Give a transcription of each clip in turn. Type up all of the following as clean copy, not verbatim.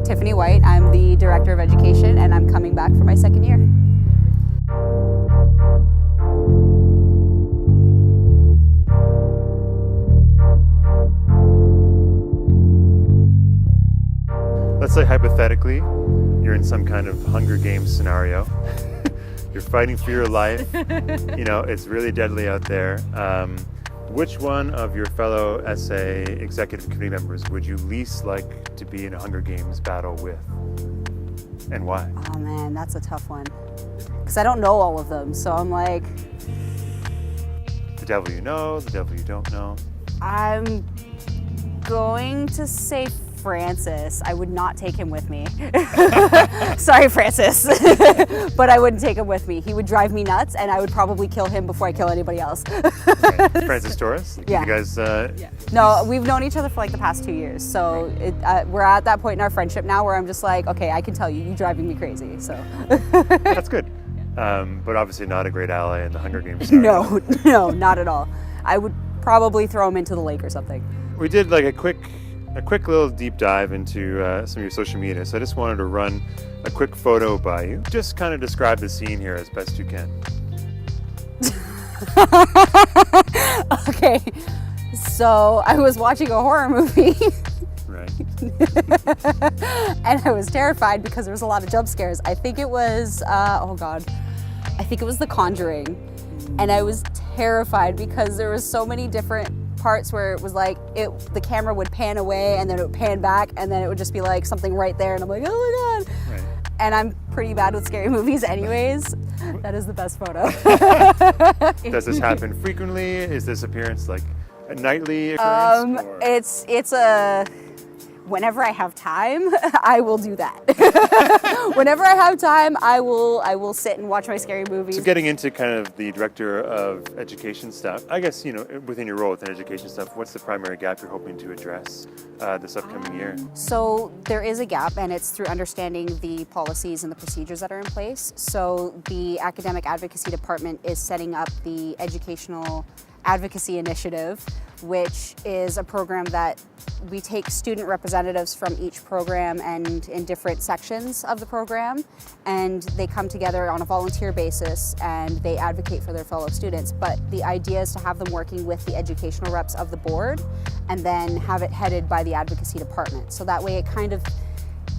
Tiffany White. I'm the Director of Education, and I'm coming back for my second year. Let's say hypothetically, you're in some kind of Hunger Games scenario. You're fighting for your life. You know, it's really deadly out there. Which one of your fellow SA executive committee members would you least like to be in a Hunger Games battle with? And why? Oh man, that's a tough one. Because I don't know all of them, so I'm like... The devil you know, the devil you don't know. I'm going to say Francis. I would not take him with me. Sorry, Francis. But I wouldn't take him with me. He would drive me nuts, and I would probably kill him before I kill anybody else. Right. Francis Torres? Yeah. You guys... Yeah. No, we've known each other for like the past 2 years, so we're at that point in our friendship now where I'm just like, okay, I can tell you, you're driving me crazy, so. That's good. But obviously not a great ally in the Hunger Games scenario. No, not at all. I would probably throw him into the lake or something. We did like a quick little deep dive into some of your social media, so I just wanted to run a quick photo by you. Just kind of describe the scene here as best you can. Okay, so I was watching a horror movie. Right. And I was terrified because there was a lot of jump scares. I think it was, I think it was The Conjuring. And I was terrified because there was so many different parts where it was like, the camera would pan away and then it would pan back and then it would just be like something right there and I'm like, oh my God. Right. And I'm pretty bad with scary movies anyways. That is the best photo. Does this happen frequently? Is this appearance like a nightly occurrence? It's a... Whenever I have time, I will do that. Whenever I have time, I will sit and watch my scary movies. So getting into kind of the director of education stuff, I guess, you know, within your role within education stuff, what's the primary gap you're hoping to address this upcoming year? So there is a gap, and it's through understanding the policies and the procedures that are in place. So the Academic Advocacy Department is setting up the Educational Advocacy Initiative, which is a program that we take student representatives from each program and in different sections of the program, and they come together on a volunteer basis and they advocate for their fellow students. But the idea is to have them working with the educational reps of the board and then have it headed by the advocacy department. So that way it kind of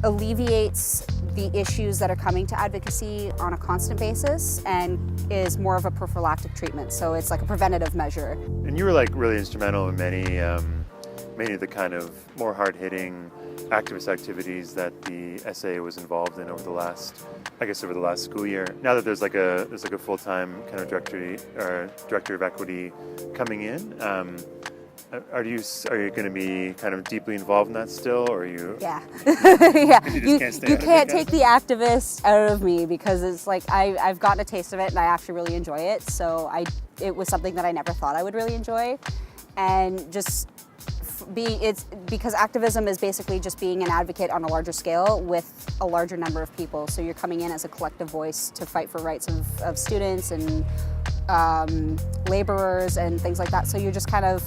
alleviates the issues that are coming to advocacy on a constant basis and is more of a prophylactic treatment. So it's like a preventative measure. And you were like really instrumental in many of the kind of more hard-hitting activist activities that the SA was involved in over the last school year. Now that there's like a full-time kind of director of equity coming in, are you going to be kind of deeply involved in that still, or are you? Yeah, yeah. You can't take the activist out of me because it's like I've gotten a taste of it and I actually really enjoy it. So it was something that I never thought I would really enjoy, and just it's because activism is basically just being an advocate on a larger scale with a larger number of people. So you're coming in as a collective voice to fight for rights of students and laborers and things like that. So you're just kind of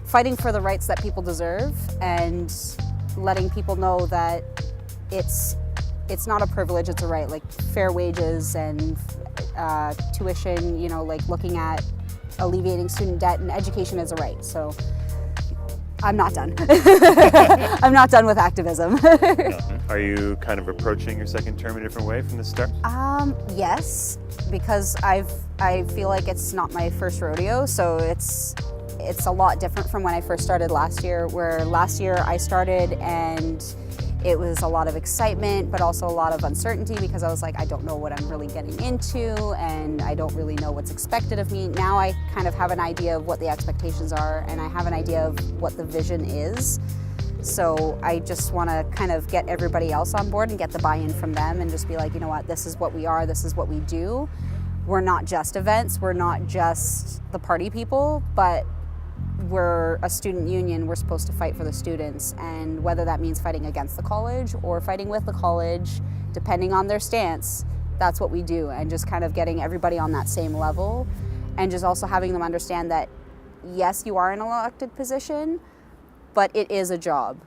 fighting for the rights that people deserve and letting people know that it's not a privilege, it's a right, like fair wages and tuition, you know, like looking at alleviating student debt, and education is a right. So I'm not done. I'm not done with activism. Are you kind of approaching your second term in a different way from the start? Yes, because I feel like it's not my first rodeo, so it's a lot different from when I first started last year, where last year I started and it was a lot of excitement, but also a lot of uncertainty because I was like, I don't know what I'm really getting into and I don't really know what's expected of me. Now I kind of have an idea of what the expectations are and I have an idea of what the vision is. So I just want to kind of get everybody else on board and get the buy-in from them and just be like, you know what, this is what we are, this is what we do. We're not just events, we're not just the party people, but we're a student union, we're supposed to fight for the students, and whether that means fighting against the college or fighting with the college, depending on their stance, that's what we do, and just kind of getting everybody on that same level, and just also having them understand that yes, you are in an elected position, but it is a job.